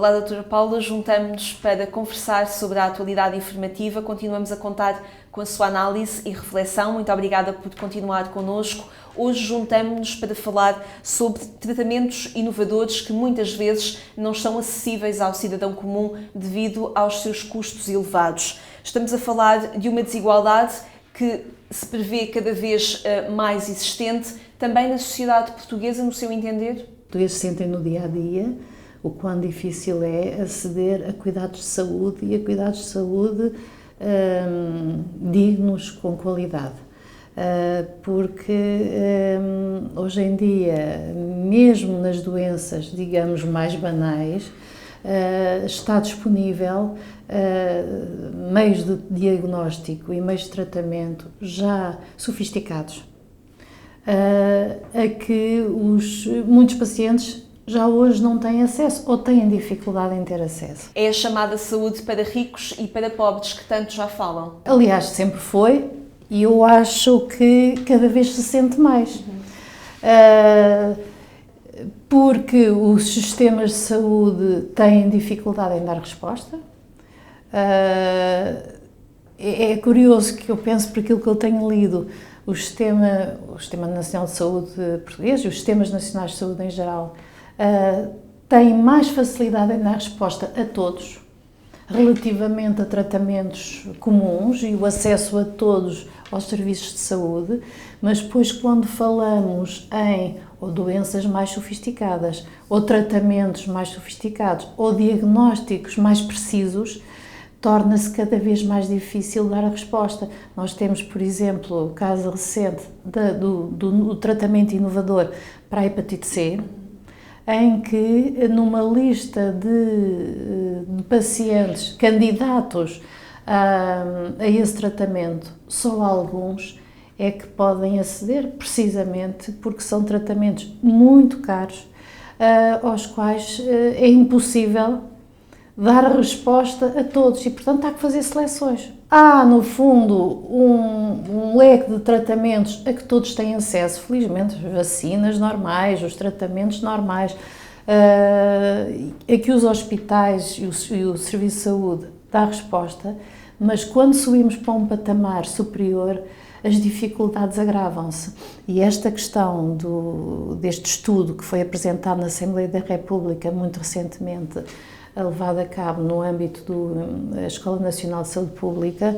Olá, doutora Paula, juntamos-nos para conversar sobre a atualidade informativa. Continuamos a contar com a sua análise e reflexão. Muito obrigada por continuar connosco. Hoje juntamos-nos para falar sobre tratamentos inovadores que muitas vezes não são acessíveis ao cidadão comum devido aos seus custos elevados. Estamos a falar de uma desigualdade que se prevê cada vez mais existente, também na sociedade portuguesa, no seu entender? Os portugueses sentem no dia-a-dia o quão difícil é aceder a cuidados de saúde e a cuidados de saúde dignos, com qualidade. Porque hoje em dia, mesmo nas doenças, digamos, mais banais, está disponível meios de diagnóstico e meios de tratamento já sofisticados, a que muitos pacientes já hoje não têm acesso ou têm dificuldade em ter acesso. É a chamada saúde para ricos e para pobres que tanto já falam. Aliás, sempre foi, e eu acho que cada vez se sente mais. Porque os sistemas de saúde têm dificuldade em dar resposta. É curioso que eu penso, por aquilo que eu tenho lido, o Sistema Nacional de Saúde português e os sistemas nacionais de saúde em geral têm mais facilidade em dar resposta a todos, relativamente a tratamentos comuns e o acesso a todos aos serviços de saúde, mas depois quando falamos em ou doenças mais sofisticadas, ou tratamentos mais sofisticados, ou diagnósticos mais precisos, torna-se cada vez mais difícil dar a resposta. Nós temos, por exemplo, o caso recente do tratamento inovador para a hepatite C, em que numa lista de pacientes candidatos a esse tratamento, só alguns é que podem aceder, precisamente porque são tratamentos muito caros, aos quais é impossível dar a resposta a todos e, portanto, há que fazer seleções. Há, no fundo, um leque de tratamentos a que todos têm acesso, felizmente, as vacinas normais, os tratamentos normais, a que os hospitais e o Serviço de Saúde dá resposta, mas quando subimos para um patamar superior, as dificuldades agravam-se. E esta questão deste estudo que foi apresentado na Assembleia da República muito recentemente, levado a cabo no âmbito da Escola Nacional de Saúde Pública,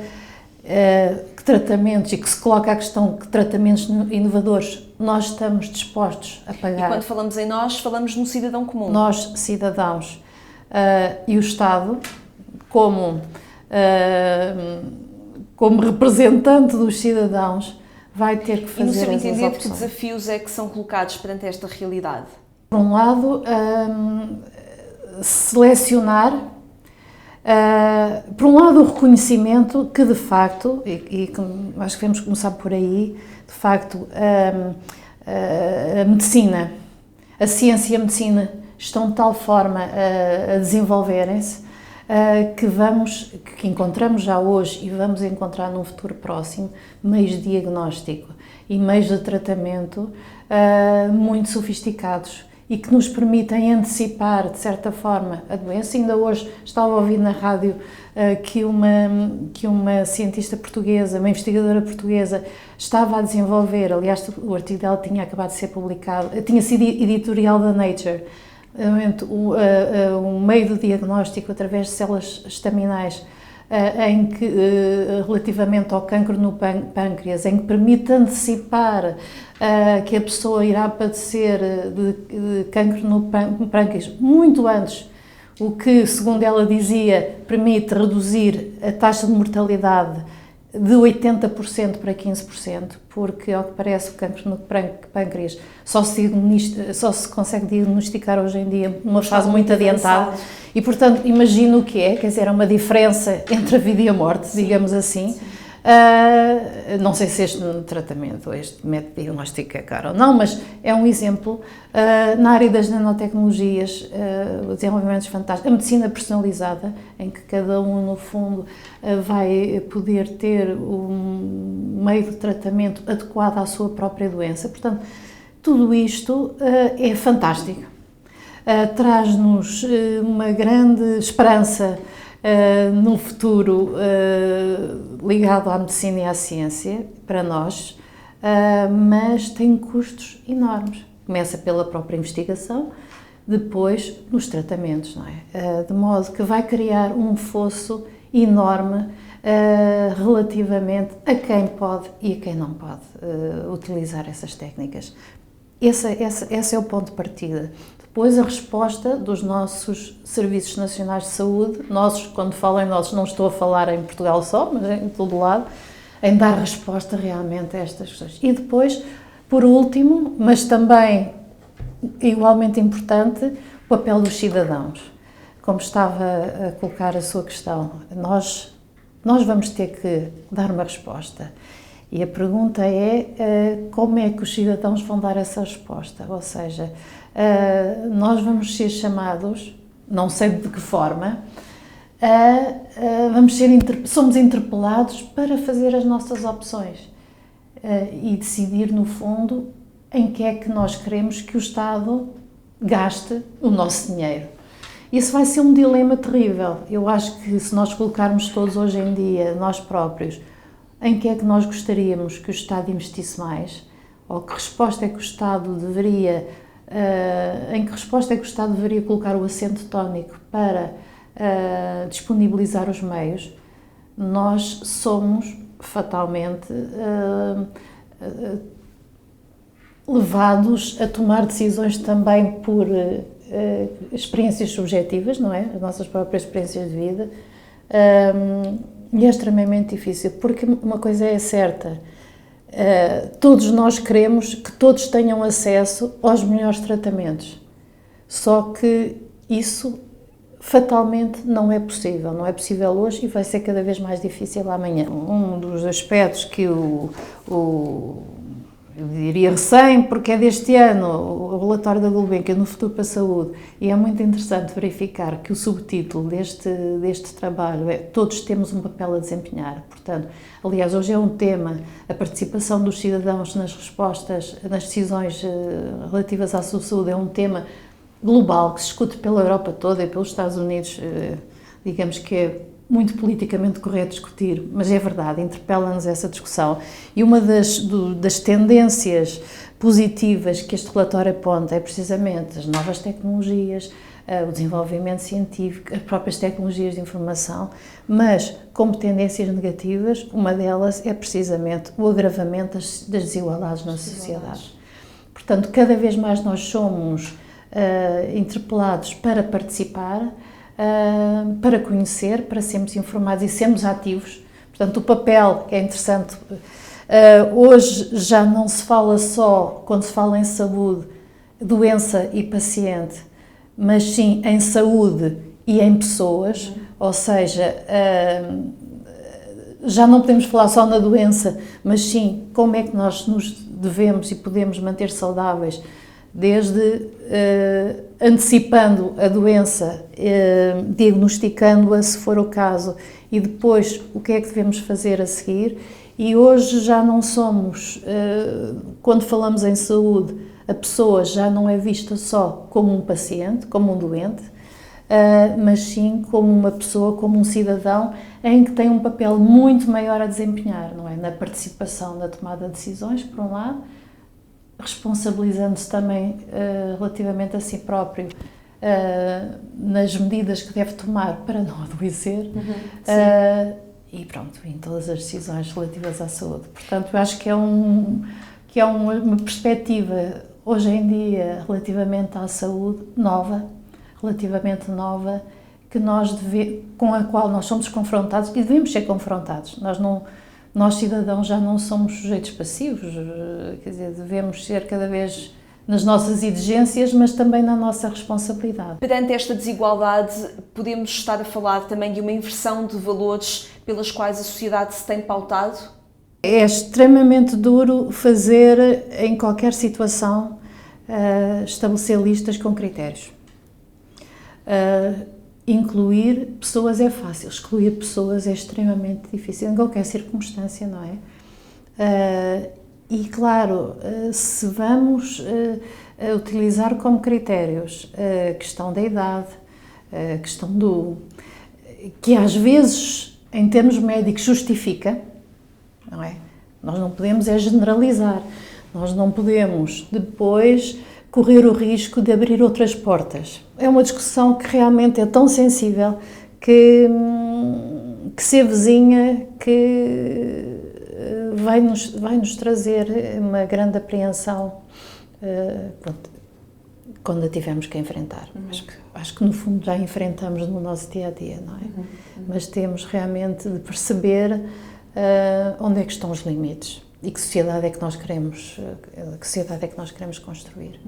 que tratamentos, e que se coloca a questão que tratamentos inovadores nós estamos dispostos a pagar. E quando falamos em nós, falamos no cidadão comum. Nós, cidadãos, e o Estado, como representante dos cidadãos, vai ter que fazer essas opções. E no seu entender, que desafios é que são colocados perante esta realidade? Por um lado, selecionar, por um lado, o reconhecimento que, de facto, e acho que devemos começar por aí, de facto, a medicina, a ciência e a medicina estão de tal forma a desenvolverem-se que encontramos já hoje e vamos encontrar num futuro próximo meios de diagnóstico e meios de tratamento muito sofisticados e que nos permitem antecipar, de certa forma, a doença. Ainda hoje estava a ouvir na rádio que uma cientista portuguesa, uma investigadora portuguesa, estava a desenvolver, aliás, o artigo dela tinha acabado de ser publicado, tinha sido editorial da Nature, um meio de diagnóstico através de células estaminais, em que, relativamente ao cancro no pâncreas, em que permite antecipar que a pessoa irá padecer de cancro no pâncreas muito antes, o que, segundo ela dizia, permite reduzir a taxa de mortalidade de 80% para 15%, porque, ao que parece, o cancro no pâncreas só se consegue diagnosticar hoje em dia numa fase muito adiantada. E, portanto, imagino o que é, quer dizer, é uma diferença entre a vida e a morte, digamos assim. Não sei se este tratamento, este método diagnóstico é caro ou não, mas é um exemplo. Na área das nanotecnologias, desenvolvimentos fantásticos, a medicina personalizada, em que cada um, no fundo, vai poder ter um meio de tratamento adequado à sua própria doença. Portanto, tudo isto é fantástico. traz-nos uma grande esperança num futuro ligado à medicina e à ciência, para nós, mas tem custos enormes. Começa pela própria investigação, depois nos tratamentos, não é? De modo que vai criar um fosso enorme relativamente a quem pode e a quem não pode utilizar essas técnicas. Esse é o ponto de partida. Depois a resposta dos nossos Serviços Nacionais de Saúde, nossos, quando falo em nossos, não estou a falar em Portugal só, mas em todo o lado, em dar resposta realmente a estas questões. E depois, por último, mas também igualmente importante, o papel dos cidadãos. Como estava a colocar a sua questão, nós vamos ter que dar uma resposta. E a pergunta é como é que os cidadãos vão dar essa resposta? Ou seja, nós vamos ser chamados, não sei de que forma, somos interpelados para fazer as nossas opções e decidir, no fundo, em que é que nós queremos que o Estado gaste o nosso dinheiro. Isso vai ser um dilema terrível. Eu acho que se nós colocarmos todos hoje em dia, nós próprios, em que é que nós gostaríamos que o Estado investisse mais, ou que resposta é que o Estado deveria, em que resposta é que o Estado deveria colocar o acento tónico para disponibilizar os meios, nós somos fatalmente levados a tomar decisões também por experiências subjetivas, não é? As nossas próprias experiências de vida. E é extremamente difícil, porque uma coisa é certa, todos nós queremos que todos tenham acesso aos melhores tratamentos, só que isso fatalmente não é possível hoje e vai ser cada vez mais difícil amanhã. Um dos aspectos que eu diria recém, porque é deste ano, o relatório da Gulbenkian no Futuro para a Saúde, e é muito interessante verificar que o subtítulo deste trabalho é Todos temos um papel a desempenhar. Portanto, aliás, hoje é um tema, a participação dos cidadãos nas respostas, nas decisões relativas à sua saúde, é um tema global que se discute pela Europa toda e pelos Estados Unidos, digamos que é muito politicamente correto discutir, mas é verdade, interpela-nos essa discussão. E uma das tendências positivas que este relatório aponta é precisamente as novas tecnologias, o desenvolvimento científico, as próprias tecnologias de informação, mas como tendências negativas, uma delas é precisamente o agravamento das desigualdades na sociedade. Portanto, cada vez mais nós somos interpelados para participar, para conhecer, para sermos informados e sermos ativos. Portanto, o papel é interessante. Hoje já não se fala só, quando se fala em saúde, doença e paciente, mas sim em saúde e em pessoas, ou seja, já não podemos falar só na doença, mas sim como é que nós nos devemos e podemos manter saudáveis, desde antecipando a doença, diagnosticando-a se for o caso, e depois o que é que devemos fazer a seguir. E hoje já não somos, quando falamos em saúde, a pessoa já não é vista só como um paciente, como um doente, mas sim como uma pessoa, como um cidadão, em que tem um papel muito maior a desempenhar, não é? Na participação na tomada de decisões, por um lado, responsabilizando-se também relativamente a si próprio nas medidas que deve tomar para não adoecer, e pronto, em todas as decisões relativas à saúde. Portanto, eu acho que é uma perspectiva hoje em dia relativamente à saúde relativamente nova, que com a qual nós somos confrontados e devemos ser confrontados. Nós cidadãos já não somos sujeitos passivos, quer dizer, devemos ser cada vez nas nossas exigências, mas também na nossa responsabilidade. Perante esta desigualdade, podemos estar a falar também de uma inversão de valores pelas quais a sociedade se tem pautado? É extremamente duro fazer, em qualquer situação, estabelecer listas com critérios. Incluir pessoas é fácil, excluir pessoas é extremamente difícil, em qualquer circunstância, não é? claro, se vamos utilizar como critérios a questão da idade, a questão que às vezes, em termos médicos, justifica, não é? Nós não podemos generalizar, nós não podemos depois correr o risco de abrir outras portas. É uma discussão que realmente é tão sensível que se avizinha, que vai nos trazer uma grande apreensão quando a tivermos que enfrentar. Acho que no fundo já enfrentamos no nosso dia-a-dia, não é? Mas temos realmente de perceber onde é que estão os limites e que sociedade é que nós queremos construir.